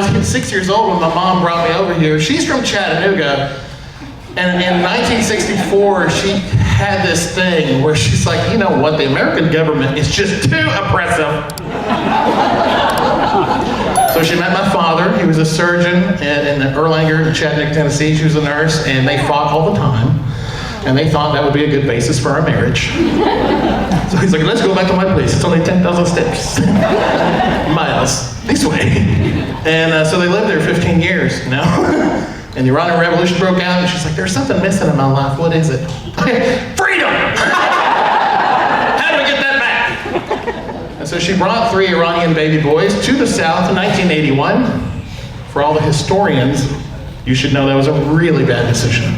was 6 years old when my mom brought me over here. She's from Chattanooga. And in 1964, she had this thing where she's like, you know what, the American government is just too oppressive. So she met my father. He was a surgeon in Erlanger, in Chattanooga, Tennessee. She was a nurse, and they fought all the time. And they thought that would be a good basis for our marriage. So he's like, let's go back to my place. It's only 10,000 steps. Miles, this way. And so they lived there 15 years, you know? And the Iranian Revolution broke out, and she's like, there's something missing in my life. What is it? Freedom! How do we get that back? And so she brought 3 Iranian baby boys to the South in 1981. For all the historians, you should know that was a really bad decision.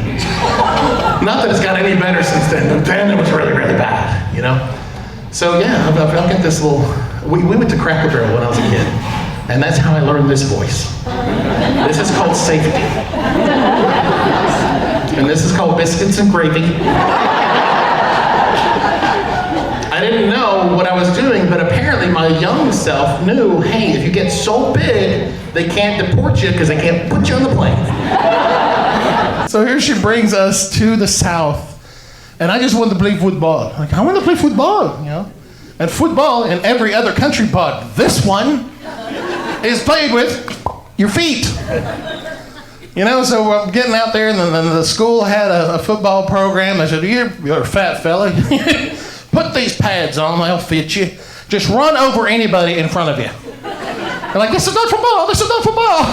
Not that it's got any better since then, but then it was really, really bad, you know? So yeah, I'll get this little, we went to Cracker Barrel when I was a kid, and that's how I learned this voice. This is called safety. And this is called biscuits and gravy. I didn't know what I was doing, but apparently my young self knew, hey, if you get so big, they can't deport you because they can't put you on the plane. So here she brings us to the South, and I just want to play football. Like, I want to play football, you know? And football in every other country but this one is played with your feet. You know, so I'm getting out there, and then the school had a football program. They said, you're a fat fella. Put these pads on, they'll fit you. Just run over anybody in front of you. They're like, this is not football, this is not football.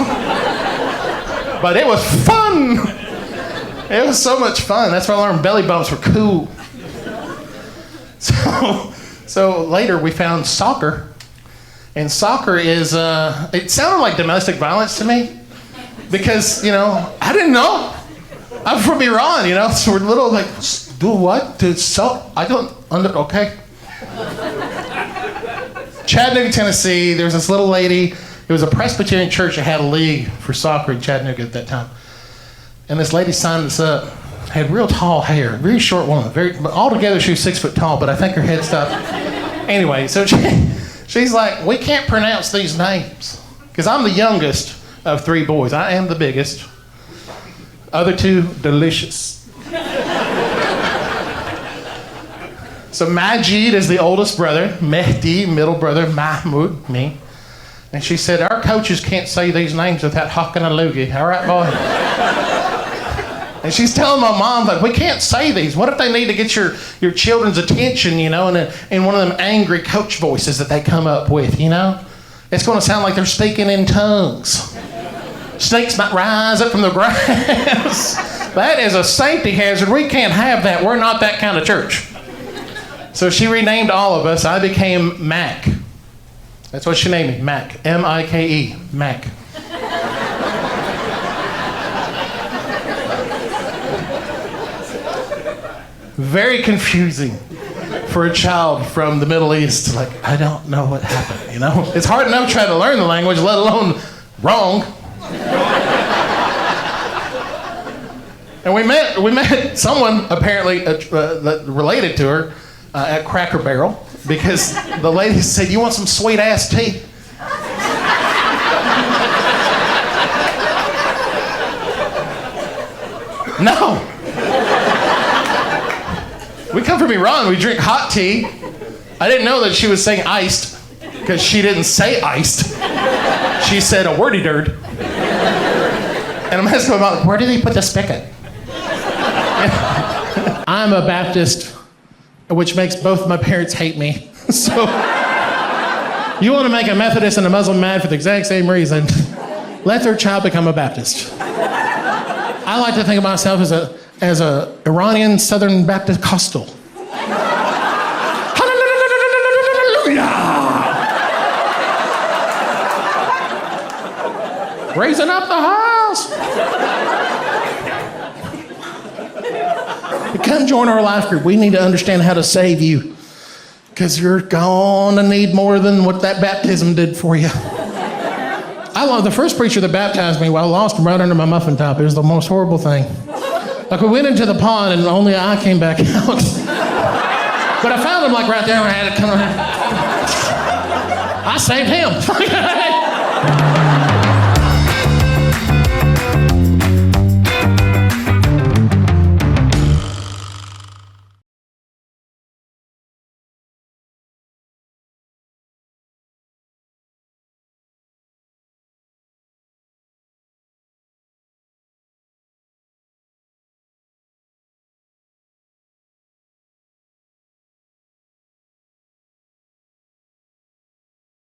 But it was fun. It was so much fun. That's why I learned belly bumps were cool. So later we found soccer. And soccer is, it sounded like domestic violence to me. Because, you know, I didn't know. I'm from Iran, you know, so we're little like, do what? I don't, okay. Chattanooga, Tennessee, there was this little lady. It was a Presbyterian church that had a league for soccer in Chattanooga at that time. And this lady signed us up. Had real tall hair, very short woman. But altogether she was 6 foot tall, but I think her head stopped. Anyway, so she's like, we can't pronounce these names. Because I'm the youngest of 3 boys. I am the biggest. Other 2, delicious. So Majid is the oldest brother, Mehdi, middle brother, Mahmoud, me. And she said, our coaches can't say these names without hocking a loogie. All right, boy? And she's telling my mom, like, we can't say these. What if they need to get your children's attention, you know, in one of them angry coach voices that they come up with, you know? It's going to sound like they're speaking in tongues. Snakes might rise up from the grass. That is a safety hazard. We can't have that. We're not that kind of church. So she renamed all of us. I became Mac. That's what she named me, Mac. M-I-K-E, Mac. Very confusing for a child from the Middle East. Like, I don't know what happened, you know? It's hard enough trying to learn the language, let alone wrong. And we met someone apparently related to her at Cracker Barrel, because the lady said, you want some sweet ass tea? No. We come from Iran, we drink hot tea. I didn't know that she was saying iced, because she didn't say iced. She said a wordy dird. And I'm asking my mom, where did he put the spigot? I'm a Baptist, which makes both my parents hate me. So, you want to make a Methodist and a Muslim mad for the exact same reason, let their child become a Baptist. I like to think of myself as a Iranian Southern Baptist Costal. Hallelujah! Raising up the house. Come join our life group. We need to understand how to save you, because you're going to need more than what that baptism did for you. I love the first preacher that baptized me. Well, I lost him right under my muffin top. It was the most horrible thing. Like, we went into the pond and only I came back out. But I found him like right there and I had to come around. I saved him.